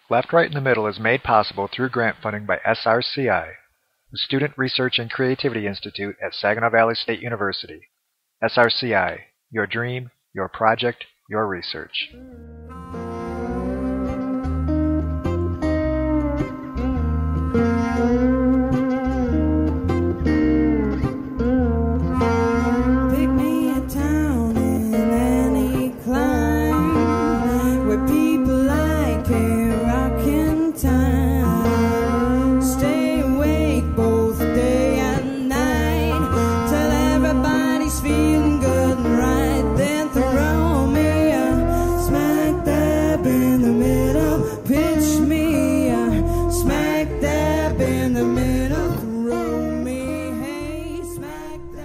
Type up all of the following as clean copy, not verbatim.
Left, Right, in the Middle is made possible through grant funding by SRCI, the Student Research and Creativity Institute at Saginaw Valley State University. SRCI, your dream, your project, your research.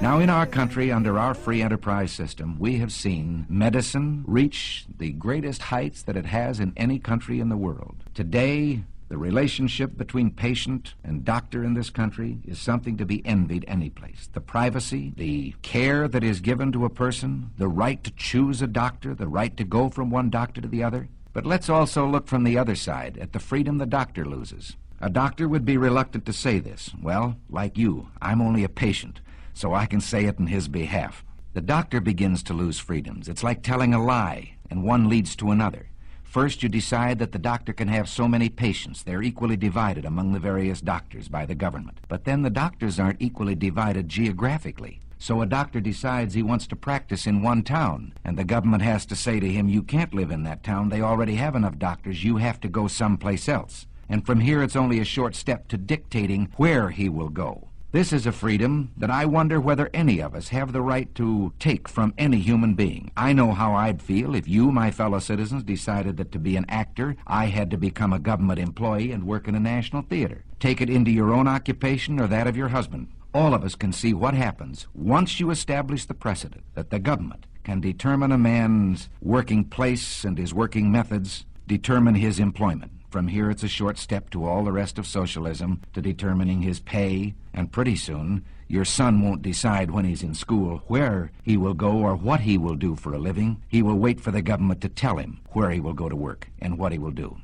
Now, in our country, under our free enterprise system, we have seen medicine reach the greatest heights that it has in any country in the world. Today, the relationship between patient and doctor in this country is something to be envied any place. The privacy, the care that is given to a person, the right to choose a doctor, the right to go from one doctor to the other. But let's also look from the other side at the freedom the doctor loses. A doctor would be reluctant to say this. Well, like you, I'm only a patient, so I can say it in his behalf. The doctor begins to lose freedoms. It's like telling a lie, and one leads to another. First, you decide that the doctor can have so many patients. They're equally divided among the various doctors by the government. But then the doctors aren't equally divided geographically. So a doctor decides he wants to practice in one town, and the government has to say to him, you can't live in that town. They already have enough doctors. You have to go someplace else. And from here, it's only a short step to dictating where he will go. This is a freedom that I wonder whether any of us have the right to take from any human being. I know how I'd feel if you, my fellow citizens, decided that to be an actor, I had to become a government employee and work in a national theater. Take it into your own occupation or that of your husband. All of us can see what happens once you establish the precedent that the government can determine a man's working place and his working methods, determine his employment. From here, it's a short step to all the rest of socialism, to determining his pay, and pretty soon, your son won't decide when he's in school where he will go or what he will do for a living. He will wait for the government to tell him where he will go to work and what he will do.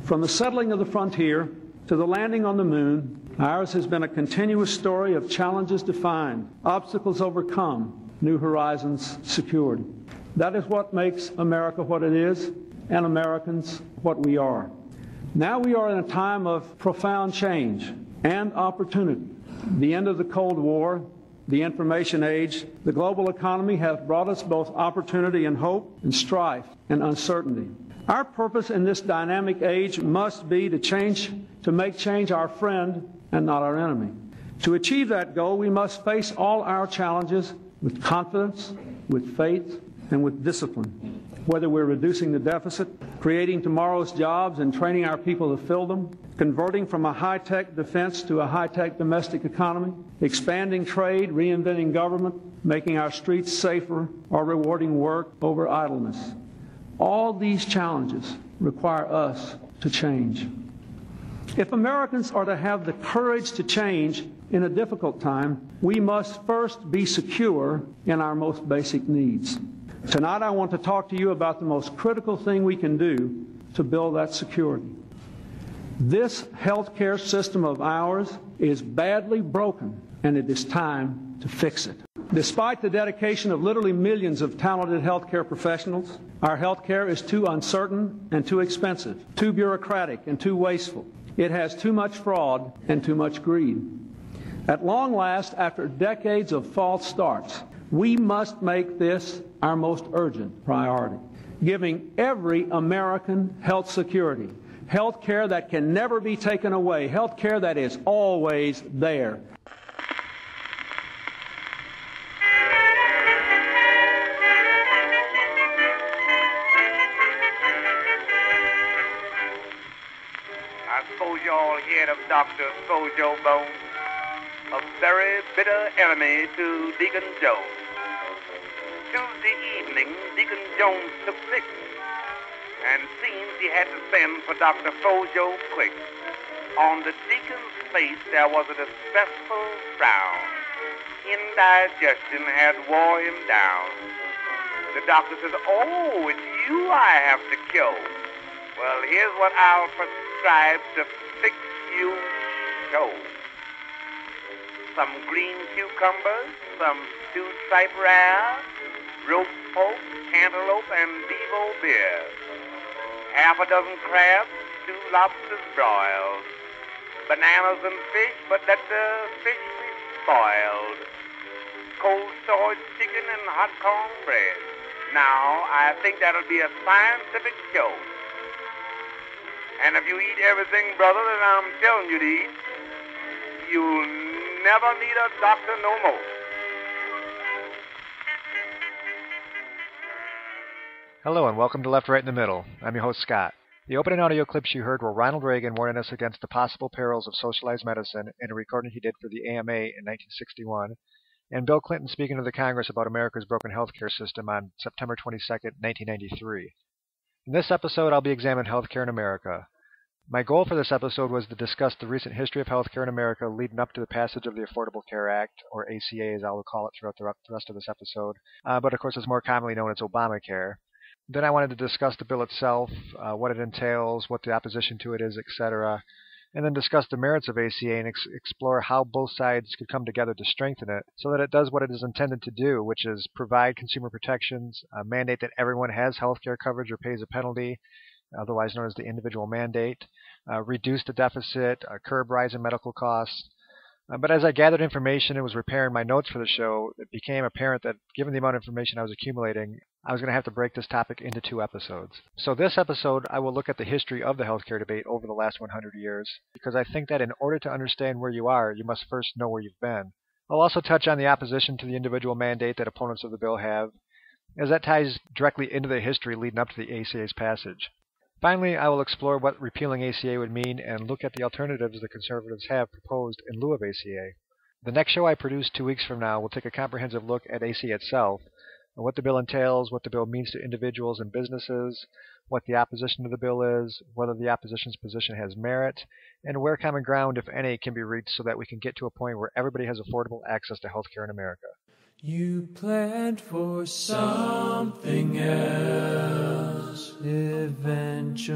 From the settling of the frontier to the landing on the moon, ours has been a continuous story of challenges defined, obstacles overcome, new horizons secured. That is what makes America what it is, and Americans what we are. Now we are in a time of profound change and opportunity. The end of the Cold War, the information age, the global economy have brought us both opportunity and hope, and strife and uncertainty. Our purpose in this dynamic age must be to make change our friend and not our enemy. To achieve that goal, we must face all our challenges with confidence, with faith, and with discipline. Whether we're reducing the deficit, creating tomorrow's jobs and training our people to fill them, converting from a high-tech defense to a high-tech domestic economy, expanding trade, reinventing government, making our streets safer, or rewarding work over idleness. All these challenges require us to change. If Americans are to have the courage to change in a difficult time, we must first be secure in our most basic needs. Tonight I want to talk to you about the most critical thing we can do to build that security. This healthcare system of ours is badly broken, and it is time to fix it. Despite the dedication of literally millions of talented healthcare professionals, our healthcare is too uncertain and too expensive, too bureaucratic and too wasteful. It has too much fraud and too much greed. At long last, after decades of false starts, we must make this our most urgent priority, giving every American health security, health care that can never be taken away, health care that is always there. I suppose you all heard of Dr. Sojo Bones, a very bitter enemy to Deacon Jones. Tuesday evening, Deacon Jones took sick, and seems he had to send for Dr. Sojo quick. On the deacon's face there was a distressful frown. Indigestion had wore him down. The doctor says, "Oh, it's you I have to kill." Well, here's what I'll prescribe to fix you so. Some green cucumbers, some stewed tripe rare, roast pork, cantaloupe, and bevo beer. Half a dozen crabs, 2 lobsters broiled. Bananas and fish, but let the fish be spoiled. Cold storage chicken and hot cornbread. Now, I think that'll be a scientific show. And if you eat everything, brother, that I'm telling you to eat, you'll never need a doctor no more. Hello and welcome to Left, Right, in the Middle. I'm your host, Scott. The opening audio clips you heard were Ronald Reagan warning us against the possible perils of socialized medicine in a recording he did for the AMA in 1961, and Bill Clinton speaking to the Congress about America's broken healthcare system on September 22, 1993. In this episode, I'll be examining healthcare in America. My goal for this episode was to discuss the recent history of healthcare in America leading up to the passage of the Affordable Care Act, or ACA as I will call it throughout the rest of this episode, but of course it's more commonly known as Obamacare. Then I wanted to discuss the bill itself, what it entails, what the opposition to it is, etc., and then discuss the merits of ACA and explore how both sides could come together to strengthen it so that it does what it is intended to do, which is provide consumer protections, mandate that everyone has healthcare coverage or pays a penalty, otherwise known as the individual mandate, reduce the deficit, curb rise in medical costs. But as I gathered information and was preparing my notes for the show, it became apparent that given the amount of information I was accumulating, I was going to have to break this topic into 2 episodes. So this episode, I will look at the history of the healthcare debate over the last 100 years, because I think that in order to understand where you are, you must first know where you've been. I'll also touch on the opposition to the individual mandate that opponents of the bill have, as that ties directly into the history leading up to the ACA's passage. Finally, I will explore what repealing ACA would mean and look at the alternatives the conservatives have proposed in lieu of ACA. The next show I produce 2 weeks from now will take a comprehensive look at ACA itself, and what the bill entails, what the bill means to individuals and businesses, what the opposition to the bill is, whether the opposition's position has merit, and where common ground, if any, can be reached so that we can get to a point where everybody has affordable access to healthcare in America. You planned for something else. Eventually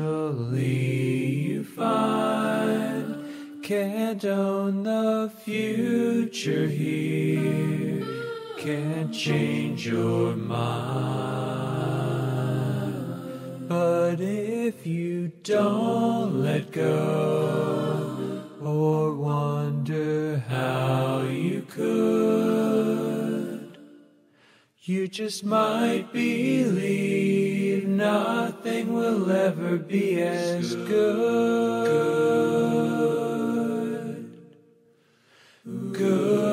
you find can't own the future here. Can't change your mind. But if you don't let go or wonder how you could, you just might believe nothing will ever be as good. Good.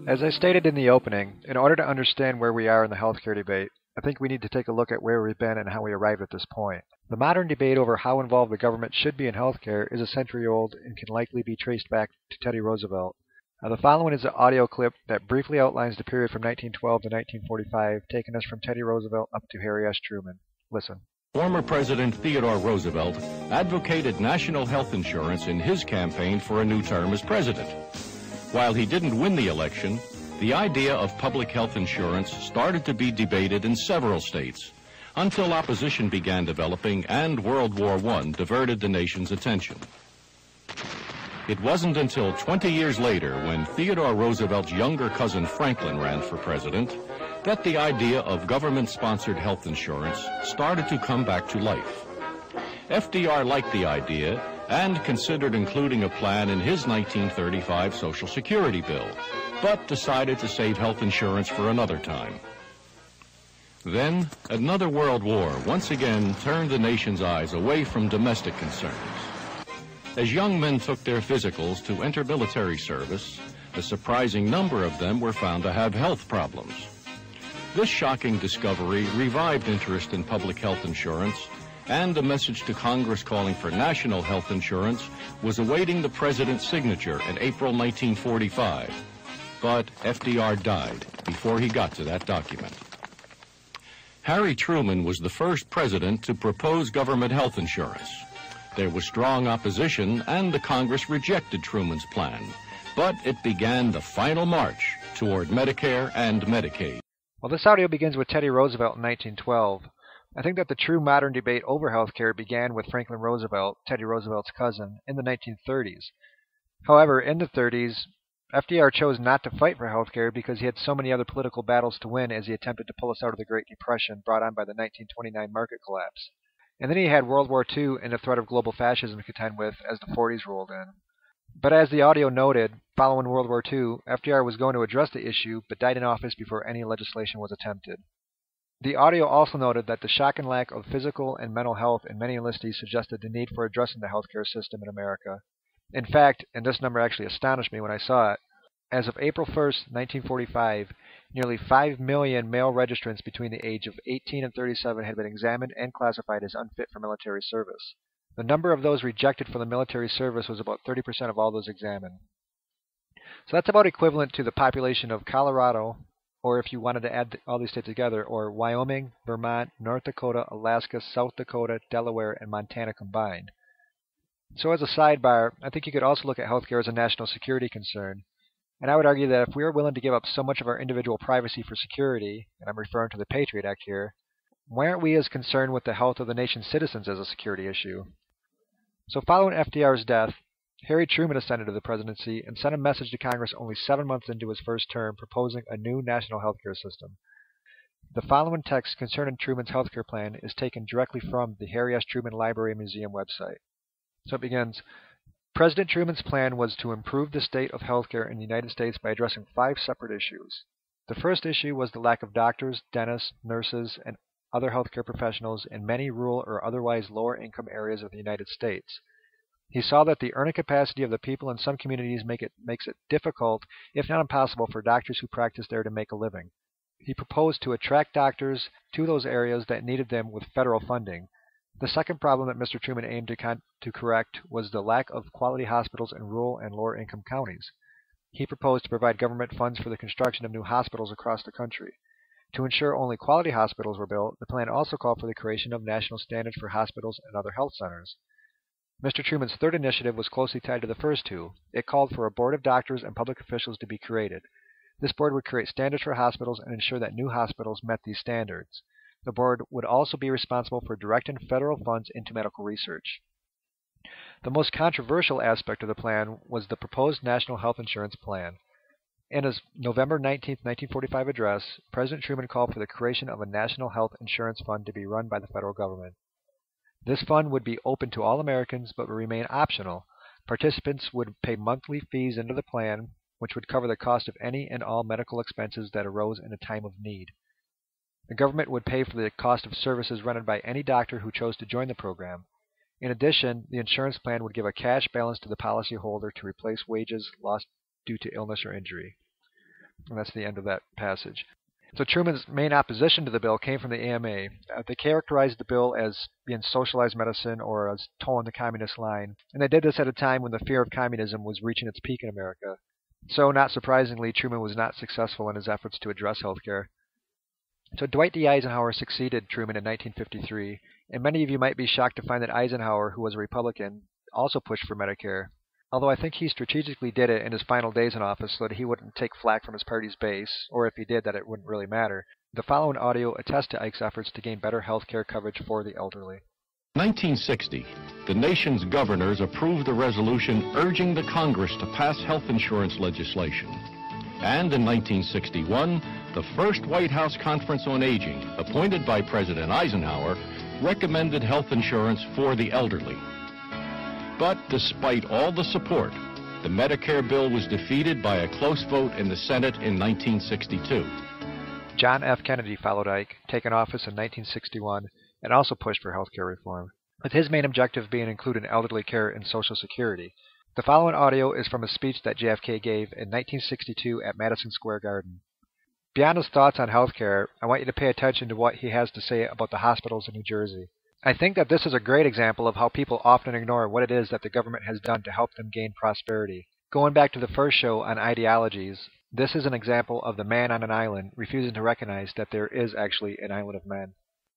As I stated in the opening, in order to understand where we are in the healthcare debate, I think we need to take a look at where we've been and how we arrived at this point. The modern debate over how involved the government should be in healthcare is a century old and can likely be traced back to Teddy Roosevelt. The following is an audio clip that briefly outlines the period from 1912 to 1945, taking us from Teddy Roosevelt up to Harry S. Truman. Listen. Former President Theodore Roosevelt advocated national health insurance in his campaign for a new term as president. While he didn't win the election, the idea of public health insurance started to be debated in several states until opposition began developing and World War I diverted the nation's attention. It wasn't until 20 years later, when Theodore Roosevelt's younger cousin Franklin ran for president, that the idea of government-sponsored health insurance started to come back to life. FDR liked the idea and considered including a plan in his 1935 Social Security bill, but decided to save health insurance for another time. Then, another world war once again turned the nation's eyes away from domestic concerns. As young men took their physicals to enter military service, a surprising number of them were found to have health problems. This shocking discovery revived interest in public health insurance, and a message to Congress calling for national health insurance was awaiting the president's signature in April 1945. But FDR died before he got to that document. Harry Truman was the first president to propose government health insurance. There was strong opposition, and the Congress rejected Truman's plan. But it began the final march toward Medicare and Medicaid. Well, this audio begins with Teddy Roosevelt in 1912. I think that the true modern debate over health care began with Franklin Roosevelt, Teddy Roosevelt's cousin, in the 1930s. However, in the 30s, FDR chose not to fight for health care because he had so many other political battles to win as he attempted to pull us out of the Great Depression brought on by the 1929 market collapse. And then he had World War II and the threat of global fascism to contend with as the 40s rolled in. But as the audio noted, following World War II, FDR was going to address the issue but died in office before any legislation was attempted. The audio also noted that the shocking lack of physical and mental health in many enlistees suggested the need for addressing the healthcare system in America. In fact, and this number actually astonished me when I saw it, as of April 1st, 1945, nearly 5 million male registrants between the age of 18 and 37 had been examined and classified as unfit for military service. The number of those rejected for the military service was about 30% of all those examined. So that's about equivalent to the population of Colorado, or if you wanted to add all these states together, or Wyoming, Vermont, North Dakota, Alaska, South Dakota, Delaware, and Montana combined. So as a sidebar, I think you could also look at healthcare as a national security concern. And I would argue that if we are willing to give up so much of our individual privacy for security, and I'm referring to the Patriot Act here, why aren't we as concerned with the health of the nation's citizens as a security issue? So following FDR's death, Harry Truman ascended to the presidency and sent a message to Congress only 7 months into his first term proposing a new national healthcare system. The following text concerning Truman's healthcare plan is taken directly from the Harry S. Truman Library and Museum website. So it begins, President Truman's plan was to improve the state of healthcare in the United States by addressing 5 separate issues. The first issue was the lack of doctors, dentists, nurses, and other healthcare professionals in many rural or otherwise lower-income areas of the United States. He saw that the earning capacity of the people in some communities makes it difficult, if not impossible, for doctors who practice there to make a living. He proposed to attract doctors to those areas that needed them with federal funding. The second problem that Mr. Truman aimed to correct was the lack of quality hospitals in rural and lower-income counties. He proposed to provide government funds for the construction of new hospitals across the country. To ensure only quality hospitals were built, the plan also called for the creation of national standards for hospitals and other health centers. Mr. Truman's third initiative was closely tied to the first two. It called for a board of doctors and public officials to be created. This board would create standards for hospitals and ensure that new hospitals met these standards. The board would also be responsible for directing federal funds into medical research. The most controversial aspect of the plan was the proposed National Health Insurance Plan. In his November 19, 1945 address, President Truman called for the creation of a National Health Insurance Fund to be run by the federal government. This fund would be open to all Americans but would remain optional. Participants would pay monthly fees into the plan, which would cover the cost of any and all medical expenses that arose in a time of need. The government would pay for the cost of services rendered by any doctor who chose to join the program. In addition, the insurance plan would give a cash balance to the policyholder to replace wages lost due to illness or injury. And that's the end of that passage. So Truman's main opposition to the bill came from the AMA. They characterized the bill as being socialized medicine or as towing the communist line. And they did this at a time when the fear of communism was reaching its peak in America. So, not surprisingly, Truman was not successful in his efforts to address healthcare. So Dwight D. Eisenhower succeeded Truman in 1953, and many of you might be shocked to find that Eisenhower, who was a Republican, also pushed for Medicare. Although I think he strategically did it in his final days in office so that he wouldn't take flack from his party's base, or if he did, that it wouldn't really matter. The following audio attests to Ike's efforts to gain better health care coverage for the elderly. In 1960, the nation's governors approved a resolution urging the Congress to pass health insurance legislation. And in 1961, the first White House Conference on Aging, appointed by President Eisenhower, recommended health insurance for the elderly. But despite all the support, the Medicare bill was defeated by a close vote in the Senate in 1962. John F. Kennedy followed Ike, taking office in 1961, and also pushed for health care reform, with his main objective being including elderly care in Social Security. The following audio is from a speech that JFK gave in 1962 at Madison Square Garden. Beyond his thoughts on health care, I want you to pay attention to what he has to say about the hospitals in New Jersey. I think that this is a great example of how people often ignore what it is that the government has done to help them gain prosperity. Going back to the first show on ideologies, this is an example of the man on an island refusing to recognize that there is actually an island of men.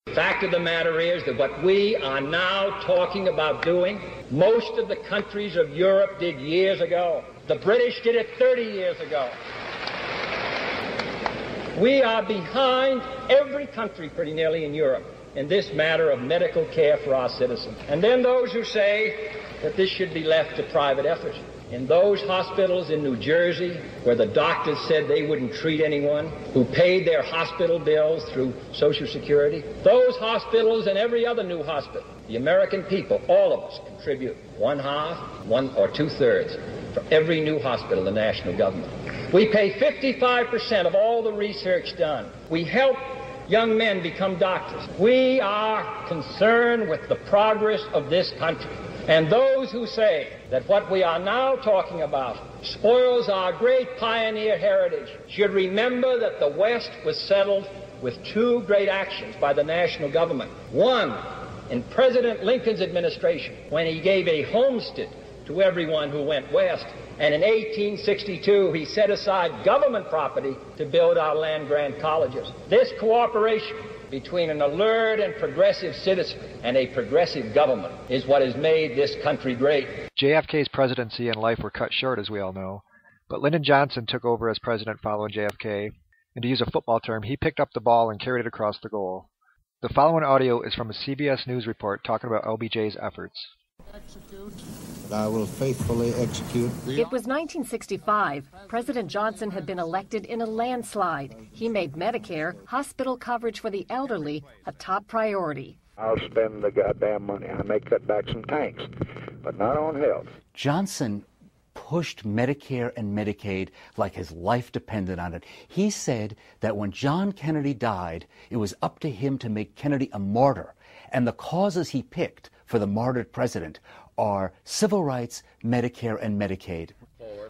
The fact of the matter is that what we are now talking about doing, most of the countries of Europe did years ago. The British did it 30 years ago. We are behind every country pretty nearly in Europe in this matter of medical care for our citizens. And then those who say that this should be left to private effort. In those hospitals in New Jersey where the doctors said they wouldn't treat anyone, who paid their hospital bills through Social Security, those hospitals and every other new hospital, the American people, all of us, contribute 1/2 or 2/3 for every new hospital, the national government. We pay 55% of all the research done. We help young men become doctors. We are concerned with the progress of this country. And those who say that what we are now talking about spoils our great pioneer heritage should remember that the West was settled with 2 great actions by the national government. One, in President Lincoln's administration, when he gave a homestead to everyone who went west. And in 1862, he set aside government property to build our land-grant colleges. This cooperation between an alert and progressive citizen and a progressive government is what has made this country great. JFK's presidency and life were cut short, as we all know, but Lyndon Johnson took over as president following JFK, and to use a football term, he picked up the ball and carried it across the goal. The following audio is from a CBS News report talking about LBJ's efforts. I will faithfully execute. It was 1965. President Johnson had been elected in a landslide. He made Medicare, hospital coverage for the elderly, a top priority. I'll spend the goddamn money. I may cut back some tanks, but not on health. Johnson pushed Medicare and Medicaid like his life depended on it. He said that when John Kennedy died, it was up to him to make Kennedy a martyr. And the causes he picked for the martyred president are civil rights, Medicare, and Medicaid.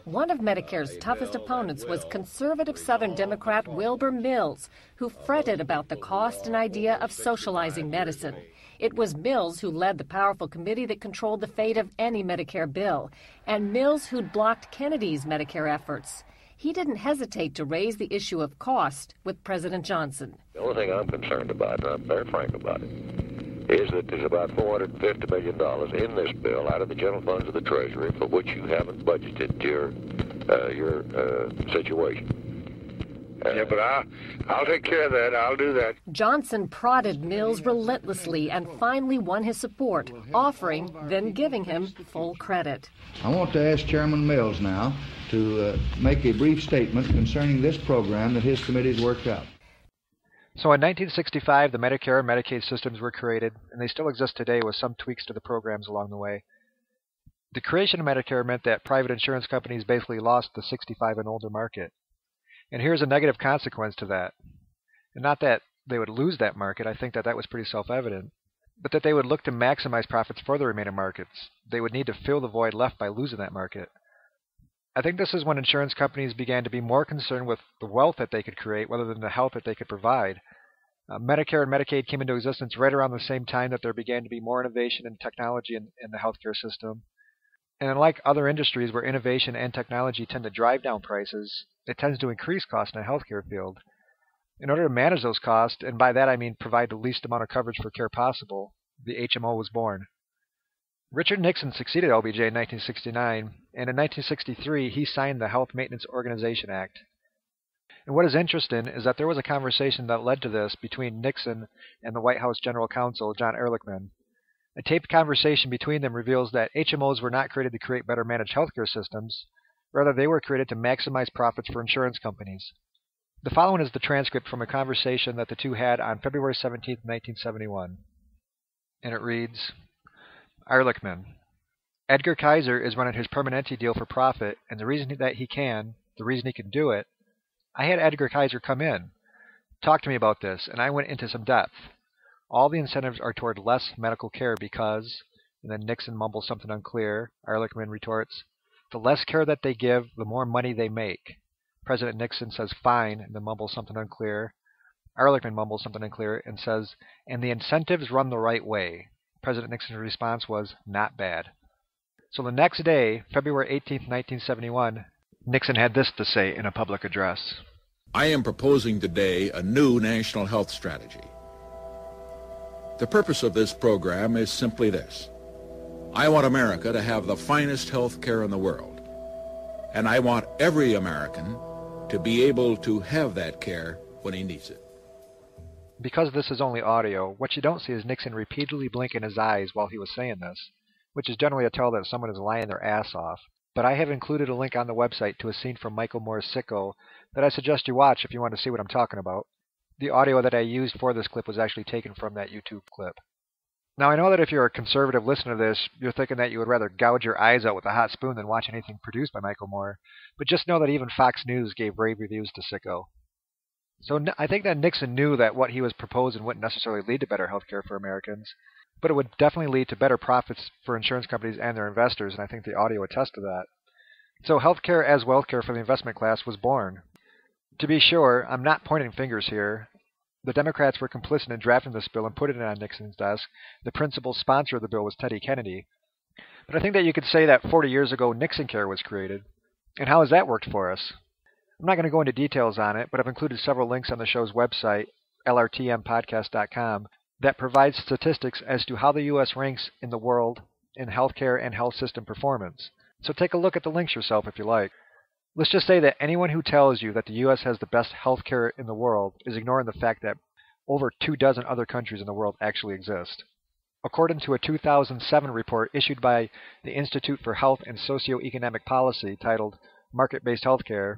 One of Medicare's toughest opponents was conservative Southern Democrat Wilbur Mills, who fretted about the cost and idea of socializing medicine. It was Mills who led the powerful committee that controlled the fate of any Medicare bill, and Mills who'd blocked Kennedy's Medicare efforts. He didn't hesitate to raise the issue of cost with President Johnson. The only thing I'm concerned about, and I'm very frank about it, is that there's about $450 million in this bill out of the general funds of the Treasury for which you haven't budgeted your situation. Yeah, but I'll take care of that. I'll do that. Johnson prodded Mills relentlessly and finally won his support, offering, then giving him full credit. I want to ask Chairman Mills now to make a brief statement concerning this program that his committee's worked out. So in 1965, the Medicare and Medicaid systems were created, and they still exist today with some tweaks to the programs along the way. The creation of Medicare meant that private insurance companies basically lost the 65 and older market. And here's a negative consequence to that. And not that they would lose that market, I think that was pretty self-evident, but that they would look to maximize profits for the remaining markets. They would need to fill the void left by losing that market. I think this is when insurance companies began to be more concerned with the wealth that they could create rather than the health that they could provide. Medicare and Medicaid came into existence right around the same time that there began to be more innovation and technology in the healthcare system. And unlike other industries where innovation and technology tend to drive down prices, it tends to increase costs in the healthcare field. In order to manage those costs, and by that I mean provide the least amount of coverage for care possible, the HMO was born. Richard Nixon succeeded LBJ in 1969, and in 1963 he signed the Health Maintenance Organization Act. And what is interesting is that there was a conversation that led to this between Nixon and the White House General Counsel, John Ehrlichman. A taped conversation between them reveals that HMOs were not created to create better managed healthcare systems, rather they were created to maximize profits for insurance companies. The following is the transcript from a conversation that the two had on February 17, 1971. And it reads, Ehrlichman: Edgar Kaiser is running his Permanente deal for profit, and the reason he can do it, I had Edgar Kaiser come in, talk to me about this, and I went into some depth. All the incentives are toward less medical care because, and then Nixon mumbles something unclear. Ehrlichman retorts, the less care that they give, the more money they make. President Nixon says fine, and then mumbles something unclear. Ehrlichman mumbles something unclear and says, and the incentives run the right way. President Nixon's response was, not bad. So the next day, February 18, 1971, Nixon had this to say in a public address. I am proposing today a new national health strategy. The purpose of this program is simply this. I want America to have the finest health care in the world, and I want every American to be able to have that care when he needs it. Because this is only audio, what you don't see is Nixon repeatedly blinking his eyes while he was saying this, which is generally a tell that someone is lying their ass off. But I have included a link on the website to a scene from Michael Moore's Sicko that I suggest you watch if you want to see what I'm talking about. The audio that I used for this clip was actually taken from that YouTube clip. Now, I know that if you're a conservative listener to this, you're thinking that you would rather gouge your eyes out with a hot spoon than watch anything produced by Michael Moore, but just know that even Fox News gave rave reviews to Sicko. So I think that Nixon knew that what he was proposing wouldn't necessarily lead to better health care for Americans, but it would definitely lead to better profits for insurance companies and their investors, and I think the audio attests to that. So health care as wealth care for the investment class was born. To be sure, I'm not pointing fingers here. The Democrats were complicit in drafting this bill and putting it on Nixon's desk. The principal sponsor of the bill was Teddy Kennedy. But I think that you could say that 40 years ago, Nixon Care was created. And how has that worked for us? I'm not going to go into details on it, but I've included several links on the show's website, lrtmpodcast.com, that provides statistics as to how the U.S. ranks in the world in healthcare and health system performance. So take a look at the links yourself if you like. Let's just say that anyone who tells you that the U.S. has the best healthcare in the world is ignoring the fact that over 24 other countries in the world actually exist. According to a 2007 report issued by the Institute for Health and Socioeconomic Policy titled Market-Based Healthcare,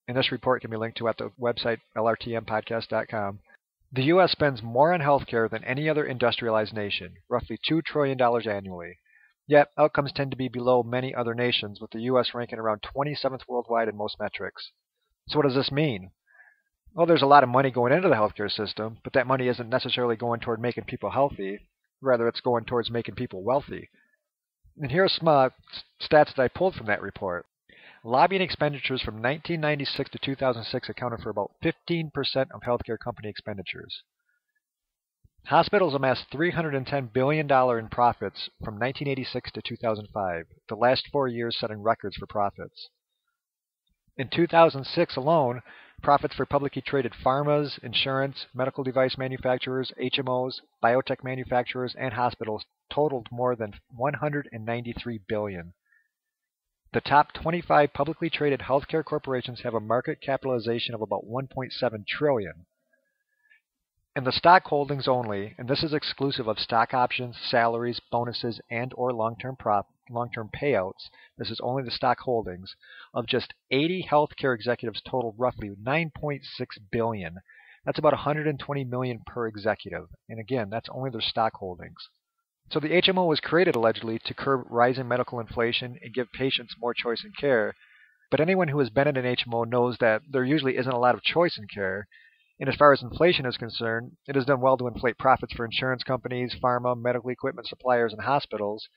and this report can be linked to at the website lrtmpodcast.com, the U.S. spends more on healthcare than any other industrialized nation, roughly $2 trillion annually. Yet, outcomes tend to be below many other nations, with the U.S. ranking around 27th worldwide in most metrics. So what does this mean? Well, there's a lot of money going into the healthcare system, but that money isn't necessarily going toward making people healthy. Rather, it's going towards making people wealthy. And here are some stats that I pulled from that report. Lobbying expenditures from 1996 to 2006 accounted for about 15% of healthcare company expenditures. Hospitals amassed $310 billion in profits from 1986 to 2005, the last 4 years setting records for profits. In 2006 alone, profits for publicly traded pharmas, insurance, medical device manufacturers, HMOs, biotech manufacturers, and hospitals totaled more than $193 billion. The top 25 publicly traded healthcare corporations have a market capitalization of about $1.7 trillion. And the stock holdings only, and this is exclusive of stock options, salaries, bonuses, and or long-term payouts, this is only the stock holdings, of just 80 healthcare executives totaled roughly $9.6 billion. That's about $120 million per executive. And again, that's only their stock holdings. So the HMO was created allegedly to curb rising medical inflation and give patients more choice in care. But anyone who has been in an HMO knows that there usually isn't a lot of choice in care. And as far as inflation is concerned, it has done well to inflate profits for insurance companies, pharma, medical equipment suppliers, and hospitals,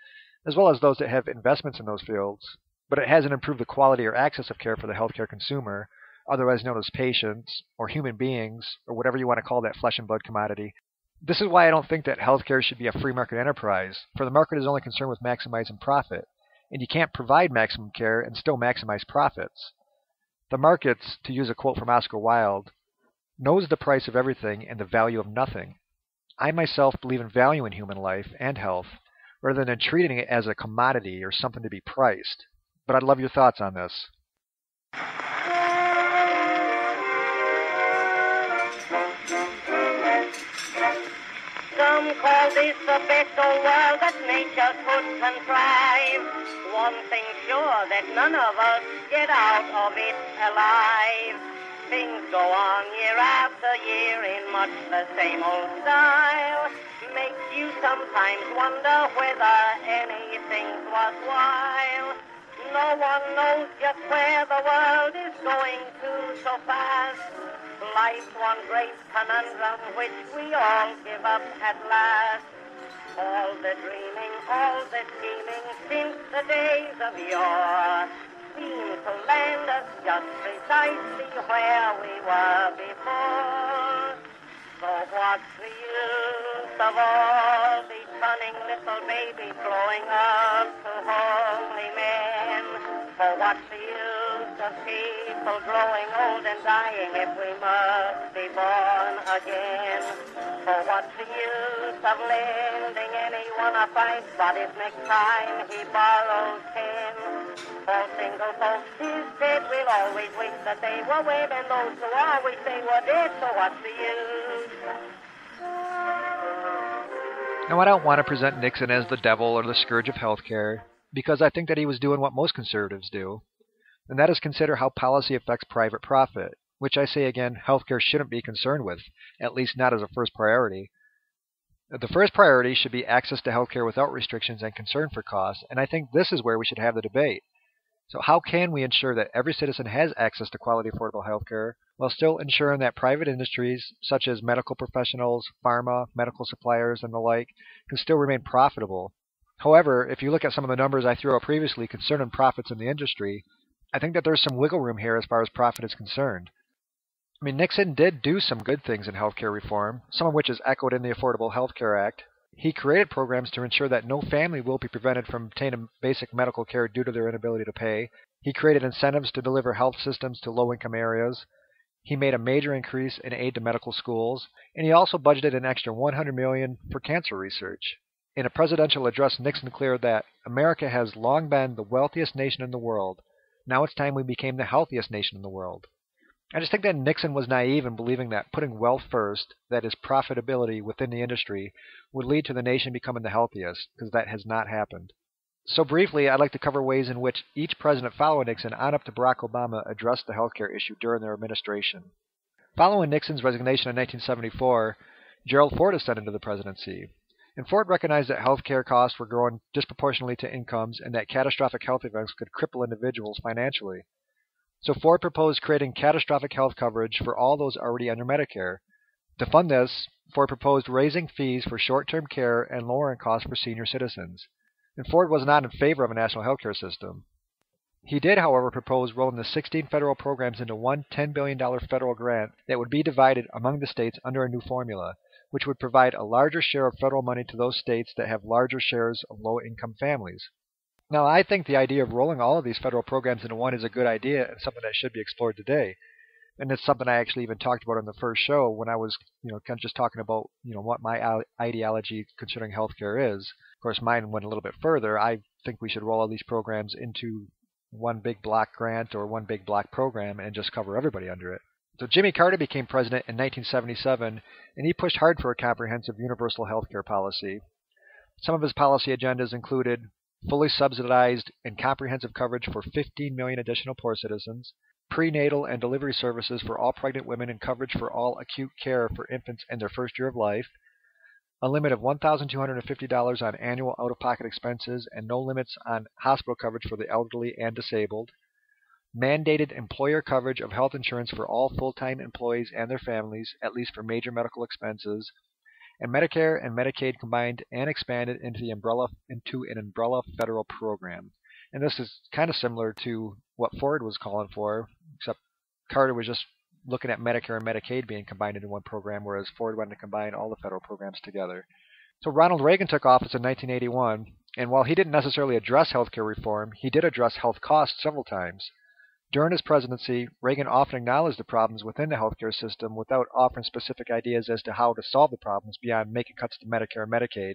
as well as those that have investments in those fields. But it hasn't improved the quality or access of care for the healthcare consumer, otherwise known as patients, or human beings, or whatever you want to call that flesh and blood commodity. This is why I don't think that healthcare should be a free market enterprise, for the market is only concerned with maximizing profit, and you can't provide maximum care and still maximize profits. The markets, to use a quote from Oscar Wilde, knows the price of everything and the value of nothing. I myself believe in valuing human life and health, rather than treating it as a commodity or something to be priced. But I'd love your thoughts on this. Some call this the best old world that nature could contrive. One thing sure, that none of us get out of it alive. Things go on year after year in much the same old style. Makes you sometimes wonder whether anything's worthwhile. No one knows just where the world is going to so fast. Life's one great conundrum which we all give up at last. All the dreaming, all the scheming since the days of yore seem to land us just precisely where we were before. So what's the use of all these cunning little babies growing up to holy men? For what's the use of people growing old and dying if we must be born again? For what's the use of lending anyone a $5 if next time he borrows 10? For single folks, he said, we'll always wish that they were wed, and those who are, wish they were dead, so what's the use? Now, I don't want to present Nixon as the devil or the scourge of healthcare, because I think that he was doing what most conservatives do, and that is consider how policy affects private profit, which I say again, healthcare shouldn't be concerned with, at least not as a first priority. The first priority should be access to healthcare without restrictions and concern for costs, and I think this is where we should have the debate. So how can we ensure that every citizen has access to quality, affordable healthcare, while still ensuring that private industries, such as medical professionals, pharma, medical suppliers, and the like, can still remain profitable? However, if you look at some of the numbers I threw out previously concerning profits in the industry, I think that there's some wiggle room here as far as profit is concerned. I mean, Nixon did do some good things in healthcare reform, some of which is echoed in the Affordable Health Care Act. He created programs to ensure that no family will be prevented from obtaining basic medical care due to their inability to pay. He created incentives to deliver health systems to low-income areas. He made a major increase in aid to medical schools, and he also budgeted an extra $100 million for cancer research. In a presidential address, Nixon declared that America has long been the wealthiest nation in the world. Now it's time we became the healthiest nation in the world. I just think that Nixon was naive in believing that putting wealth first, that is profitability within the industry, would lead to the nation becoming the healthiest, because that has not happened. So briefly, I'd like to cover ways in which each president following Nixon on up to Barack Obama addressed the healthcare issue during their administration. Following Nixon's resignation in 1974, Gerald Ford ascended to the presidency. And Ford recognized that healthcare costs were growing disproportionately to incomes and that catastrophic health events could cripple individuals financially. So Ford proposed creating catastrophic health coverage for all those already under Medicare. To fund this, Ford proposed raising fees for short-term care and lowering costs for senior citizens. And Ford was not in favor of a national health care system. He did, however, propose rolling the 16 federal programs into one $10 billion federal grant that would be divided among the states under a new formula, which would provide a larger share of federal money to those states that have larger shares of low-income families. Now, I think the idea of rolling all of these federal programs into one is a good idea and something that should be explored today. And it's something I actually even talked about in the first show when I was, kind of just talking about, what my ideology concerning healthcare is. Of course, mine went a little bit further. I think we should roll all these programs into one big block grant or one big block program and just cover everybody under it. So Jimmy Carter became president in 1977, and he pushed hard for a comprehensive universal healthcare policy. Some of his policy agendas included fully subsidized and comprehensive coverage for 15 million additional poor citizens, prenatal and delivery services for all pregnant women and coverage for all acute care for infants in their first year of life, a limit of $1,250 on annual out-of-pocket expenses and no limits on hospital coverage for the elderly and disabled, mandated employer coverage of health insurance for all full-time employees and their families, at least for major medical expenses, and Medicare and Medicaid combined and expanded into an umbrella federal program. And this is kind of similar to what Ford was calling for, except Carter was just looking at Medicare and Medicaid being combined into one program, whereas Ford wanted to combine all the federal programs together. So Ronald Reagan took office in 1981, and while he didn't necessarily address healthcare reform, he did address health costs several times. During his presidency, Reagan often acknowledged the problems within the healthcare system without offering specific ideas as to how to solve the problems beyond making cuts to Medicare and Medicaid.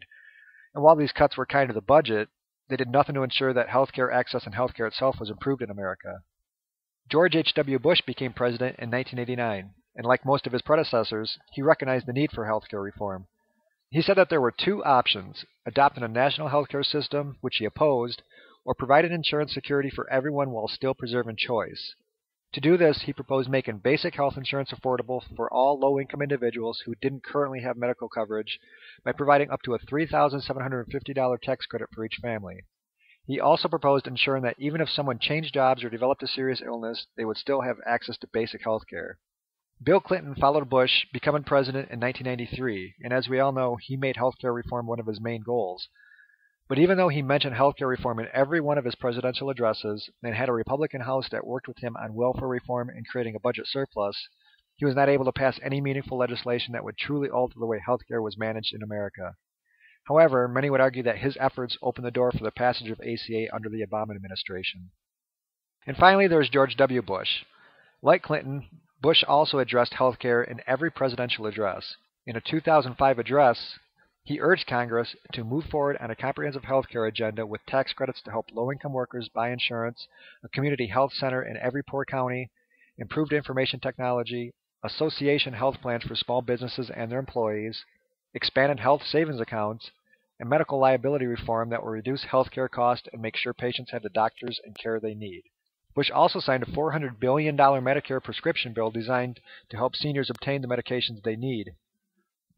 And while these cuts were kind of the budget, they did nothing to ensure that healthcare access and healthcare itself was improved in America. George H.W. Bush became president in 1989, and like most of his predecessors, he recognized the need for healthcare reform. He said that there were two options: adopting a national healthcare system, which he opposed, or providing insurance security for everyone while still preserving choice. To do this, he proposed making basic health insurance affordable for all low-income individuals who didn't currently have medical coverage by providing up to a $3,750 tax credit for each family. He also proposed ensuring that even if someone changed jobs or developed a serious illness, they would still have access to basic health care. Bill Clinton followed Bush, becoming president in 1993, and as we all know, he made healthcare reform one of his main goals. But even though he mentioned healthcare reform in every one of his presidential addresses and had a Republican House that worked with him on welfare reform and creating a budget surplus, he was not able to pass any meaningful legislation that would truly alter the way healthcare was managed in America. However, many would argue that his efforts opened the door for the passage of ACA under the Obama administration. And finally, there's George W. Bush. Like Clinton, Bush also addressed healthcare in every presidential address. In a 2005 address, He urged Congress to move forward on a comprehensive health care agenda with tax credits to help low-income workers buy insurance, a community health center in every poor county, improved information technology, association health plans for small businesses and their employees, expanded health savings accounts, and medical liability reform that will reduce health care costs and make sure patients have the doctors and care they need. Bush also signed a $400 billion Medicare prescription bill designed to help seniors obtain the medications they need.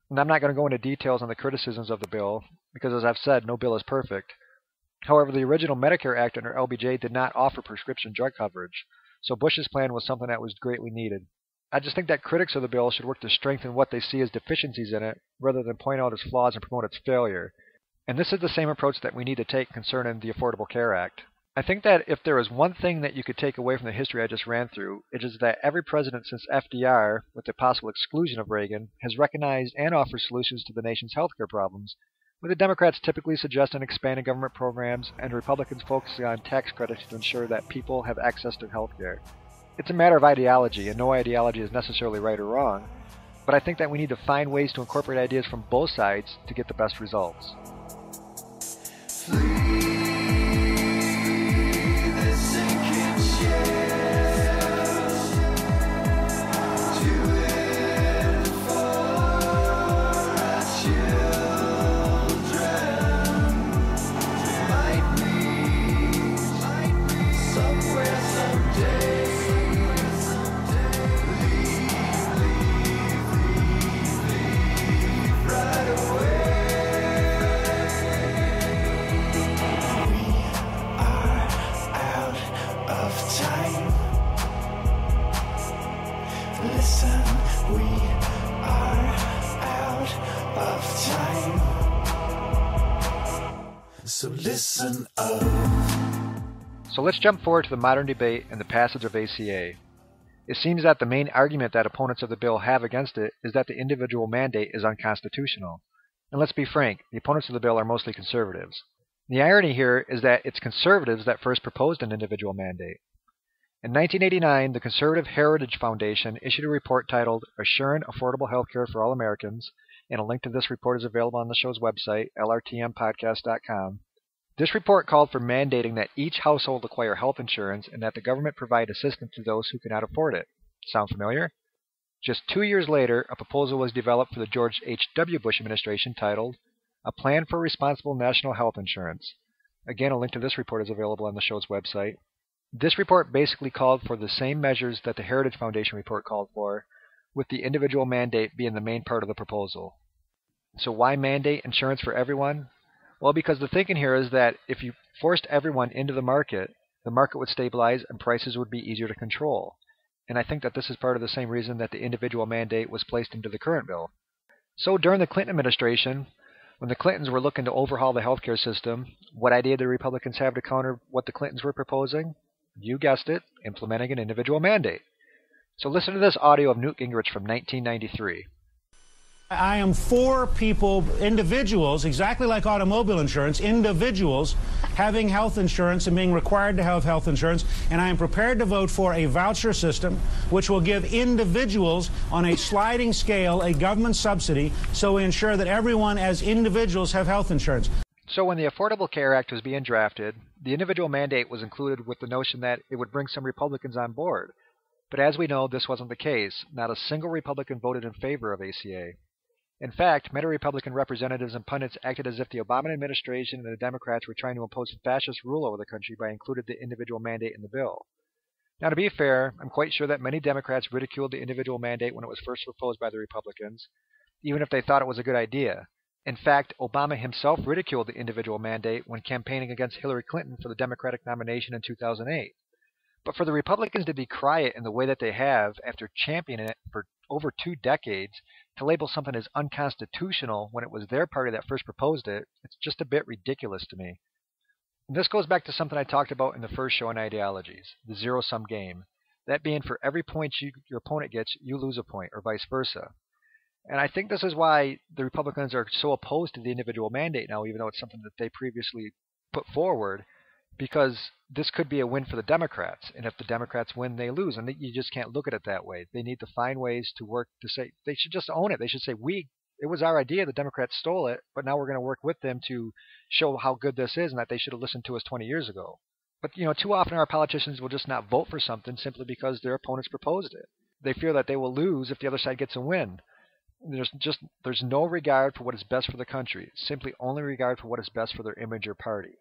And I'm not going to go into details on the criticisms of the bill, because as I've said, no bill is perfect. However, the original Medicare Act under LBJ did not offer prescription drug coverage, so Bush's plan was something that was greatly needed. I just think that critics of the bill should work to strengthen what they see as deficiencies in it, rather than point out its flaws and promote its failure. And this is the same approach that we need to take concerning the Affordable Care Act. I think that if there is one thing that you could take away from the history I just ran through, it is that every president since FDR, with the possible exclusion of Reagan, has recognized and offered solutions to the nation's healthcare problems, with the Democrats typically suggesting expanding government programs and Republicans focusing on tax credits to ensure that people have access to healthcare. It's a matter of ideology, and no ideology is necessarily right or wrong, but I think that we need to find ways to incorporate ideas from both sides to get the best results. So let's jump forward to the modern debate and the passage of ACA. It seems that the main argument that opponents of the bill have against it is that the individual mandate is unconstitutional. And let's be frank, the opponents of the bill are mostly conservatives. The irony here is that it's conservatives that first proposed an individual mandate. In 1989, the Conservative Heritage Foundation issued a report titled Assuring Affordable Health Care for All Americans, and a link to this report is available on the show's website, lrtmpodcast.com. This report called for mandating that each household acquire health insurance and that the government provide assistance to those who cannot afford it. Sound familiar? Just 2 years later, a proposal was developed for the George H.W. Bush administration titled A Plan for Responsible National Health Insurance. Again, a link to this report is available on the show's website. This report basically called for the same measures that the Heritage Foundation report called for, with the individual mandate being the main part of the proposal. So why mandate insurance for everyone? Well, because the thinking here is that if you forced everyone into the market would stabilize and prices would be easier to control. And I think that this is part of the same reason that the individual mandate was placed into the current bill. So during the Clinton administration, when the Clintons were looking to overhaul the healthcare system, what idea did the Republicans have to counter what the Clintons were proposing? You guessed it, implementing an individual mandate. So listen to this audio of Newt Gingrich from 1993. I am for people, individuals, exactly like automobile insurance, individuals having health insurance and being required to have health insurance, and I am prepared to vote for a voucher system which will give individuals on a sliding scale a government subsidy so we ensure that everyone as individuals have health insurance. So when the Affordable Care Act was being drafted, the individual mandate was included with the notion that it would bring some Republicans on board. But as we know, this wasn't the case. Not a single Republican voted in favor of ACA. In fact, many Republican representatives and pundits acted as if the Obama administration and the Democrats were trying to impose fascist rule over the country by including the individual mandate in the bill. Now, to be fair, I'm quite sure that many Democrats ridiculed the individual mandate when it was first proposed by the Republicans, even if they thought it was a good idea. In fact, Obama himself ridiculed the individual mandate when campaigning against Hillary Clinton for the Democratic nomination in 2008. But for the Republicans to decry it in the way that they have after championing it for over 2 decades, to label something as unconstitutional when it was their party that first proposed it, it's just a bit ridiculous to me. And this goes back to something I talked about in the first show on ideologies, the zero-sum game. That being for every point your opponent gets, you lose a point, or vice versa. And I think this is why the Republicans are so opposed to the individual mandate now, even though it's something that they previously put forward, because this could be a win for the Democrats. And if the Democrats win, they lose. And you just can't look at it that way. They need to find ways to work to say, they should just own it. They should say, we it was our idea. The Democrats stole it, but now we're going to work with them to show how good this is and that they should have listened to us 20 years ago. But, too often our politicians will just not vote for something simply because their opponents proposed it. They fear that they will lose if the other side gets a win. There's no regard for what is best for the country, simply only regard for what is best for their image or party.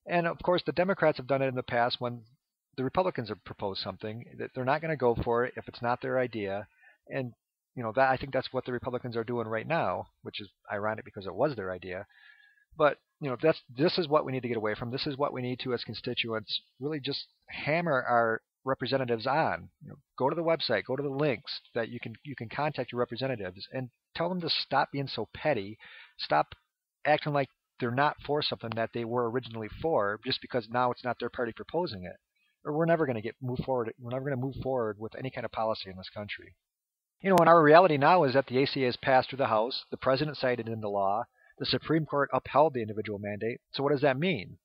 And, of course, the Democrats have done it in the past when the Republicans have proposed something. That they're not going to go for it if it's not their idea. And, I think that's what the Republicans are doing right now, which is ironic because it was their idea. But, this is what we need to get away from. This is what we need to, as constituents, really just hammer our representatives on. Go to the website, go to the links that you can contact your representatives and tell them to stop being so petty, stop acting like they're not for something that they were originally for just because now it's not their party proposing it. Or we're never going to move forward. We're never going to move forward with any kind of policy in this country. And our reality now is that the ACA is passed through the House, the president signed it into law, the Supreme Court upheld the individual mandate. So what does that mean?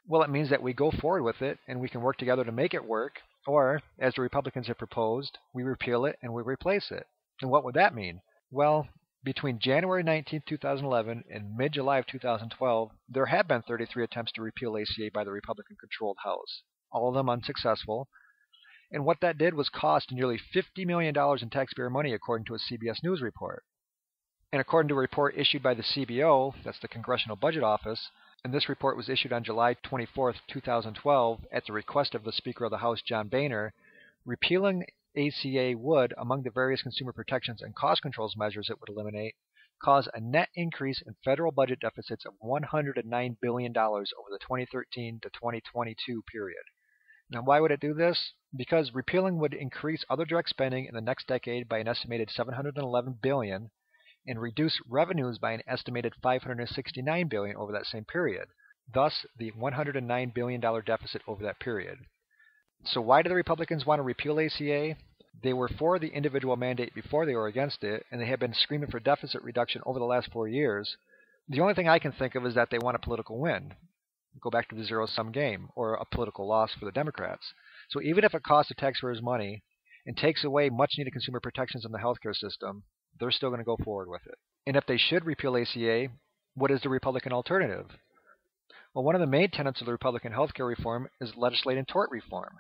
Well, it means that we go forward with it and we can work together to make it work, or, as the Republicans have proposed, we repeal it and we replace it. And what would that mean? Well, between January 19, 2011 and mid-July of 2012, there have been 33 attempts to repeal ACA by the Republican-controlled House, all of them unsuccessful. And what that did was cost nearly $50 million in taxpayer money, according to a CBS News report. And according to a report issued by the CBO, that's the Congressional Budget Office, and this report was issued on July 24, 2012, at the request of the Speaker of the House, John Boehner, repealing ACA would, among the various consumer protections and cost controls measures it would eliminate, cause a net increase in federal budget deficits of $109 billion over the 2013 to 2022 period. Now, why would it do this? Because repealing would increase other direct spending in the next decade by an estimated $711 billion and reduce revenues by an estimated $569 billion over that same period, thus the $109 billion deficit over that period. So why do the Republicans want to repeal ACA? They were for the individual mandate before they were against it, and they have been screaming for deficit reduction over the last 4 years. The only thing I can think of is that they want a political win. Go back to the zero-sum game, or a political loss for the Democrats. So even if it costs the taxpayers money and takes away much-needed consumer protections in the healthcare system, they're still going to go forward with it. And if they should repeal ACA, what is the Republican alternative? Well, one of the main tenets of the Republican healthcare reform is legislating tort reform.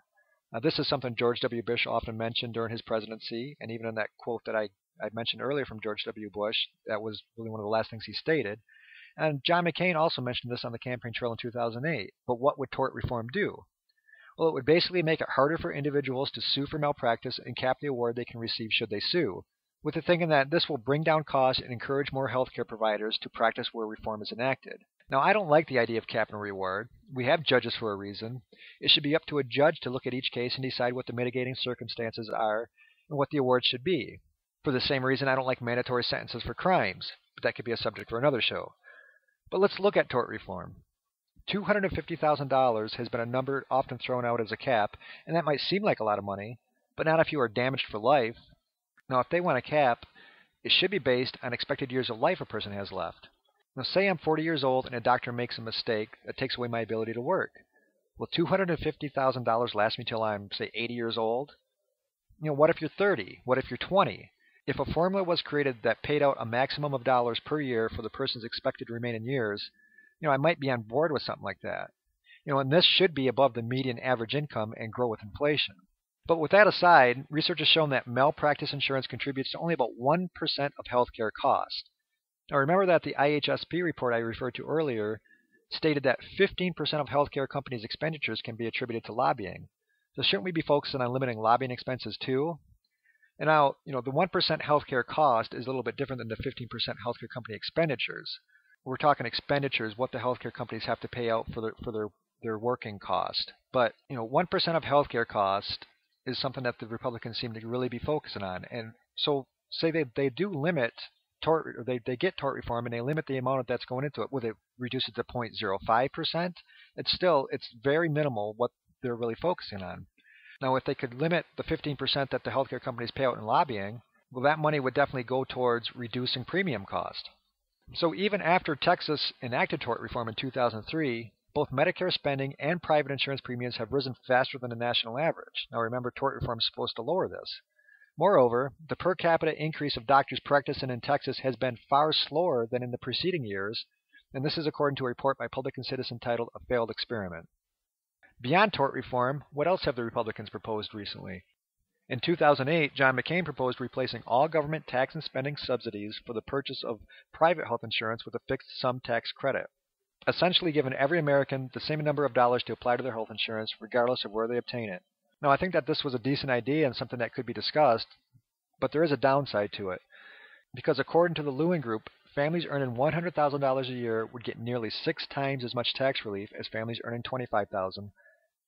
Now, this is something George W. Bush often mentioned during his presidency, and even in that quote that I mentioned earlier from George W. Bush, that was really one of the last things he stated. And John McCain also mentioned this on the campaign trail in 2008. But what would tort reform do? Well, it would basically make it harder for individuals to sue for malpractice and cap the award they can receive should they sue, with the thinking that this will bring down costs and encourage more healthcare providers to practice where reform is enacted. Now, I don't like the idea of cap and reward. We have judges for a reason. It should be up to a judge to look at each case and decide what the mitigating circumstances are and what the award should be. For the same reason, I don't like mandatory sentences for crimes, but that could be a subject for another show. But let's look at tort reform. $250,000 has been a number often thrown out as a cap, and that might seem like a lot of money, but not if you are damaged for life. Now, if they want a cap, it should be based on expected years of life a person has left. Now, say I'm 40 years old and a doctor makes a mistake that takes away my ability to work. Will $250,000 last me till I'm, say, 80 years old? What if you're 30? What if you're 20? If a formula was created that paid out a maximum of dollars per year for the person's expected remaining years, I might be on board with something like that. And this should be above the median average income and grow with inflation. But with that aside, research has shown that malpractice insurance contributes to only about 1% of healthcare cost. Now remember that the IHSP report I referred to earlier stated that 15% of healthcare companies' expenditures can be attributed to lobbying. So shouldn't we be focusing on limiting lobbying expenses too? And now, the 1% healthcare cost is a little bit different than the 15% healthcare company expenditures. We're talking expenditures, what the healthcare companies have to pay out for their working cost. But 1% of healthcare cost is something that the Republicans seem to really be focusing on. And so, say they do limit tort, or they get tort reform, and they limit the amount that's going into it. Will they reduce it to 0.05%? It's very minimal what they're really focusing on. Now, if they could limit the 15% that the healthcare companies pay out in lobbying, well, that money would definitely go towards reducing premium cost. So even after Texas enacted tort reform in 2003, both Medicare spending and private insurance premiums have risen faster than the national average. Now remember, tort reform is supposed to lower this. Moreover, the per capita increase of doctors practicing in Texas has been far slower than in the preceding years, and this is according to a report by Public and Citizen titled A Failed Experiment. Beyond tort reform, what else have the Republicans proposed recently? In 2008, John McCain proposed replacing all government tax and spending subsidies for the purchase of private health insurance with a fixed sum tax credit, essentially giving every American the same number of dollars to apply to their health insurance regardless of where they obtain it. Now, I think that this was a decent idea and something that could be discussed, but there is a downside to it, because according to the Lewin Group, families earning $100,000 a year would get nearly 6 times as much tax relief as families earning $25,000,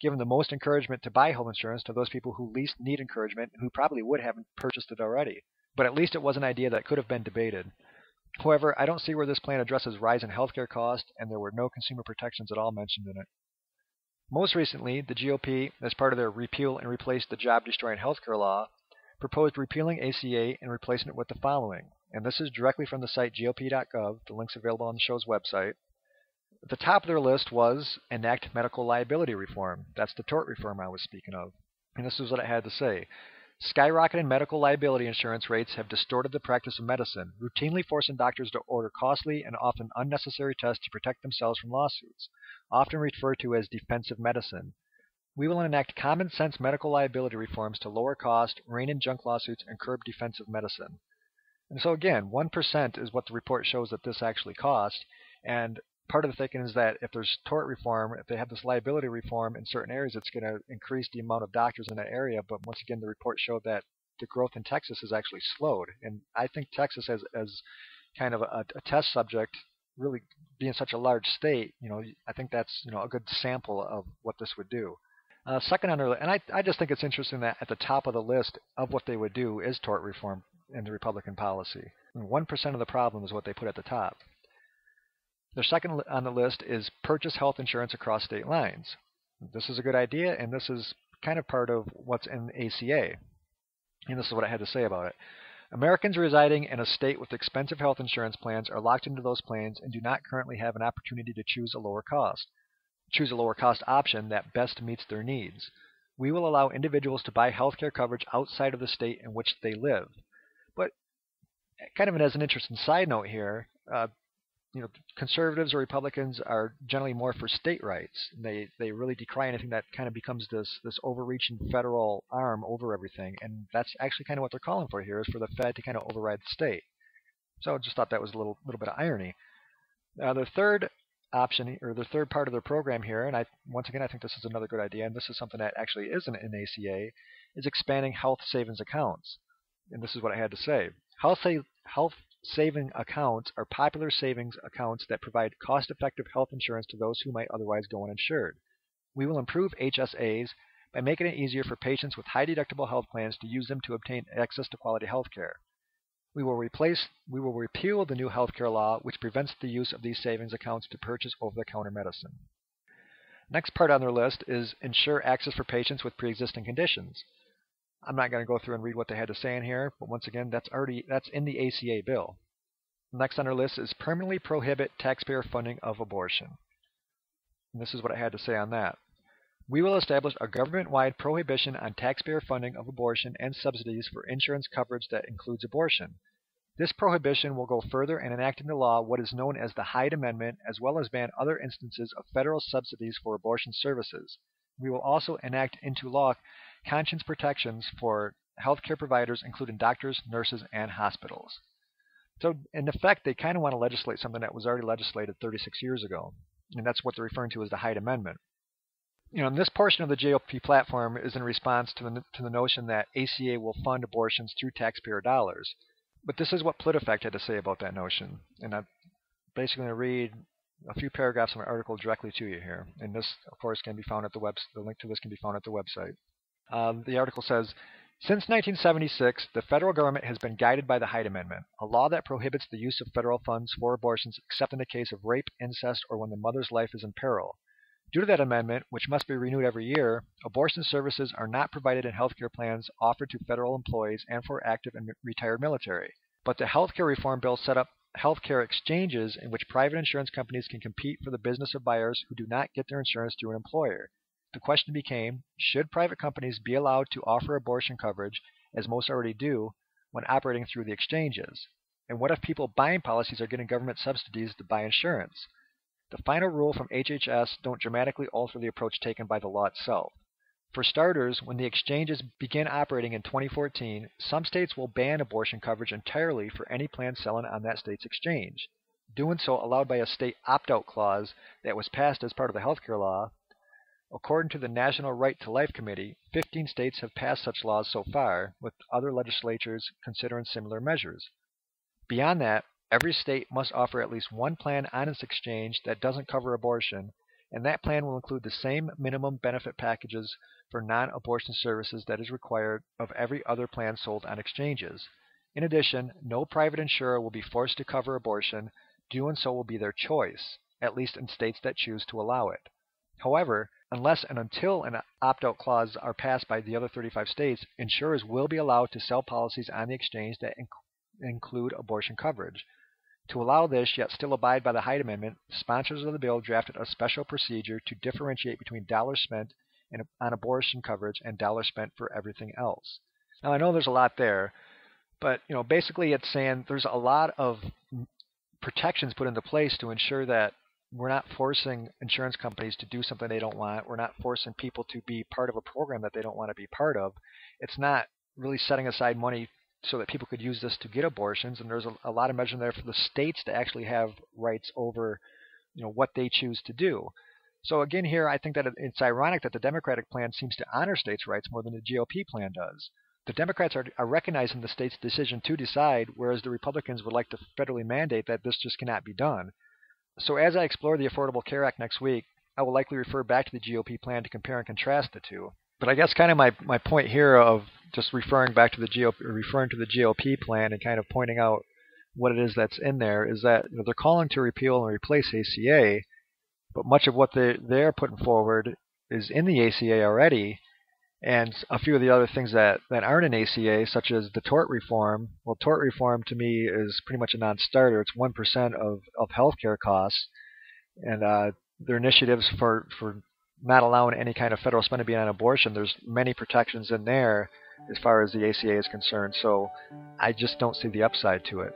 giving the most encouragement to buy health insurance to those people who least need encouragement and who probably would have purchased it already. But at least it was an idea that could have been debated. However, I don't see where this plan addresses rise in healthcare costs, and there were no consumer protections at all mentioned in it. Most recently, the GOP, as part of their repeal and replace the job-destroying healthcare law, proposed repealing ACA and replacing it with the following, and this is directly from the site gop.gov, the link's available on the show's website. At the top of their list was enact medical liability reform. That's the tort reform I was speaking of. And this is what it had to say. Skyrocketing medical liability insurance rates have distorted the practice of medicine, routinely forcing doctors to order costly and often unnecessary tests to protect themselves from lawsuits, often referred to as defensive medicine. We will enact common sense medical liability reforms to lower cost, rein in junk lawsuits, and curb defensive medicine. And so again, 1% is what the report shows that this actually cost, and part of the thinking is that if there's tort reform, if they have this liability reform in certain areas, it's going to increase the amount of doctors in that area. But once again, the report showed that the growth in Texas has actually slowed. And I think Texas as kind of a test subject, really being such a large state, I think that's a good sample of what this would do. Second on their list, and I just think it's interesting that at the top of the list of what they would do is tort reform in the Republican policy. 1% of the problem is what they put at the top. The second on the list is purchase health insurance across state lines. This is a good idea, and this is kind of part of what's in ACA. And this is what I had to say about it. Americans residing in a state with expensive health insurance plans are locked into those plans and do not currently have an opportunity to choose a lower cost option that best meets their needs. We will allow individuals to buy health care coverage outside of the state in which they live. But kind of as an interesting side note here, conservatives or Republicans are generally more for state rights. They really decry anything that kind of becomes this overreaching federal arm over everything, and that's actually kind of what they're calling for here, is for the Fed to kind of override the state. So I just thought that was a little bit of irony. The third option, or the third part of their program here, and once again I think this is another good idea, and this is something that actually isn't in ACA, is expanding health savings accounts. And this is what I had to say. Health saving accounts are popular savings accounts that provide cost-effective health insurance to those who might otherwise go uninsured. We will improve HSAs by making it easier for patients with high deductible health plans to use them to obtain access to quality health care. We will repeal the new health care law, which prevents the use of these savings accounts to purchase over-the-counter medicine. Next part on their list is ensure access for patients with pre-existing conditions. I'm not going to go through and read what they had to say in here, but once again, that's in the ACA bill. Next on our list is permanently prohibit taxpayer funding of abortion. And this is what I had to say on that. We will establish a government-wide prohibition on taxpayer funding of abortion and subsidies for insurance coverage that includes abortion. This prohibition will go further and enact into law what is known as the Hyde Amendment, as well as ban other instances of federal subsidies for abortion services. We will also enact into law conscience protections for healthcare providers, including doctors, nurses, and hospitals. So, in effect, they kind of want to legislate something that was already legislated 36 years ago, and that's what they're referring to as the Hyde Amendment. And this portion of the GOP platform is in response to the notion that ACA will fund abortions through taxpayer dollars. But this is what PolitiFact had to say about that notion, and I'm basically going to read a few paragraphs from an article directly to you here. And this, of course, can be found at the website. The link to this can be found at the website. The article says, since 1976, the federal government has been guided by the Hyde Amendment, a law that prohibits the use of federal funds for abortions except in the case of rape, incest, or when the mother's life is in peril. Due to that amendment, which must be renewed every year, abortion services are not provided in healthcare plans offered to federal employees and for active and retired military. But the healthcare reform bill set up healthcare exchanges in which private insurance companies can compete for the business of buyers who do not get their insurance through an employer. The question became, should private companies be allowed to offer abortion coverage as most already do, when operating through the exchanges? And what if people buying policies are getting government subsidies to buy insurance? The final rule from HHS don't dramatically alter the approach taken by the law itself. For starters, when the exchanges begin operating in 2014, some states will ban abortion coverage entirely for any plan selling on that state's exchange. Doing so allowed by a state opt-out clause that was passed as part of the healthcare law. According to the National Right to Life Committee, 15 states have passed such laws so far, with other legislatures considering similar measures. Beyond that, every state must offer at least one plan on its exchange that doesn't cover abortion, and that plan will include the same minimum benefit packages for non-abortion services that is required of every other plan sold on exchanges. In addition, no private insurer will be forced to cover abortion. Doing so will be their choice, at least in states that choose to allow it. However, unless and until an opt-out clause are passed by the other 35 states, insurers will be allowed to sell policies on the exchange that include abortion coverage. To allow this, yet still abide by the Hyde Amendment, sponsors of the bill drafted a special procedure to differentiate between dollars spent on abortion coverage and dollars spent for everything else. Now, I know there's a lot there, but basically it's saying there's a lot of protections put into place to ensure that we're not forcing insurance companies to do something they don't want. We're not forcing people to be part of a program that they don't want to be part of. It's not really setting aside money so that people could use this to get abortions, and there's a lot of measure there for the states to actually have rights over what they choose to do. So again here, I think that it's ironic that the Democratic plan seems to honor states' rights more than the GOP plan does. The Democrats are recognizing the state's decision to decide, whereas the Republicans would like to federally mandate that this just cannot be done. So as I explore the Affordable Care Act next week, I will likely refer back to the GOP plan to compare and contrast the two. But I guess kind of my point here of just referring to the GOP plan and kind of pointing out what it is that's in there is that they're calling to repeal and replace ACA, but much of what they're putting forward is in the ACA already, and a few of the other things that aren't in ACA, such as the tort reform. Well, tort reform to me is pretty much a non-starter. It's 1% of healthcare costs, and their initiatives for not allowing any kind of federal spending beyond abortion, there's many protections in there as far as the ACA is concerned. So I just don't see the upside to it.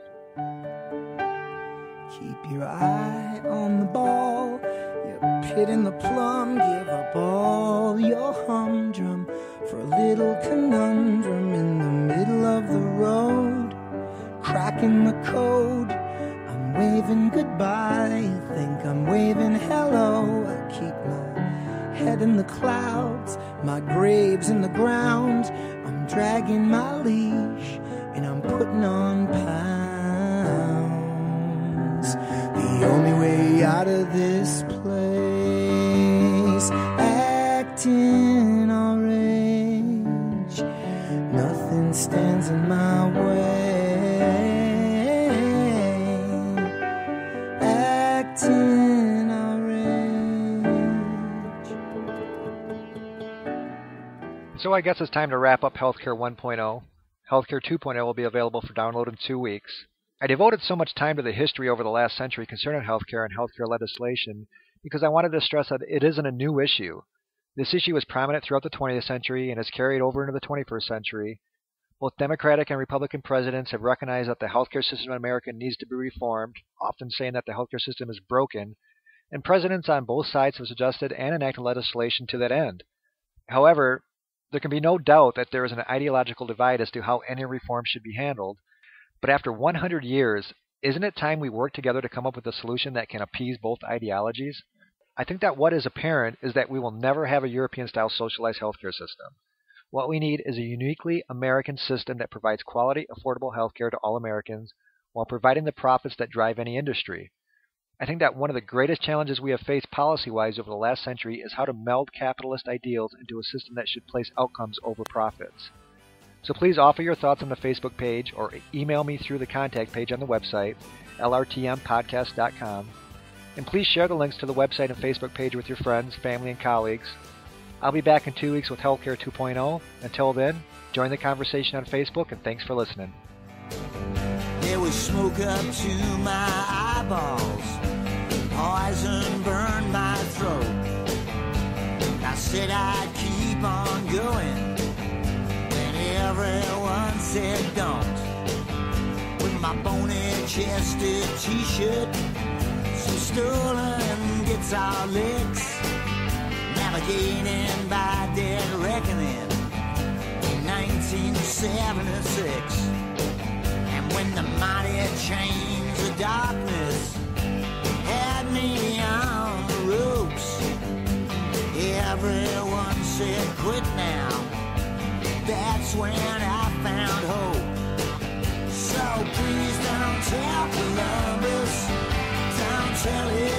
Keep your eye on the ball, your pit in the plum, give up all your humdrum for a little conundrum in the middle of the road, cracking the code. I'm waving goodbye, you think I'm waving hello. I keep my head in the clouds, my grave's in the ground. I'm dragging my leash and I'm putting on pounds. The only way out of this place, acting all rage, nothing stands in my way, acting all rage. So I guess it's time to wrap up Healthcare 1.0. Healthcare 2.0 will be available for download in 2 weeks. I devoted so much time to the history over the last century concerning healthcare and healthcare legislation because I wanted to stress that it isn't a new issue. This issue was prominent throughout the 20th century and has carried over into the 21st century. Both Democratic and Republican presidents have recognized that the healthcare system in America needs to be reformed, often saying that the healthcare system is broken, and presidents on both sides have suggested and enacted legislation to that end. However, there can be no doubt that there is an ideological divide as to how any reform should be handled. But after 100 years, isn't it time we work together to come up with a solution that can appease both ideologies? I think that what is apparent is that we will never have a European-style socialized healthcare system. What we need is a uniquely American system that provides quality, affordable healthcare to all Americans while providing the profits that drive any industry. I think that one of the greatest challenges we have faced policy-wise over the last century is how to meld capitalist ideals into a system that should place outcomes over profits. So please offer your thoughts on the Facebook page or email me through the contact page on the website, lrtmpodcast.com. And please share the links to the website and Facebook page with your friends, family, and colleagues. I'll be back in 2 weeks with Healthcare 2.0. Until then, join the conversation on Facebook, and thanks for listening. There was smoke up to my eyeballs, poison burned my throat. I said I'd keep on going when everyone said don't. With my bony-chested t-shirt, some stolen guitar licks, navigating by dead reckoning in 1976. And when the mighty chains of darkness had me on the ropes, everyone said quit now. That's when I found hope. So please don't tell Columbus, don't tell it.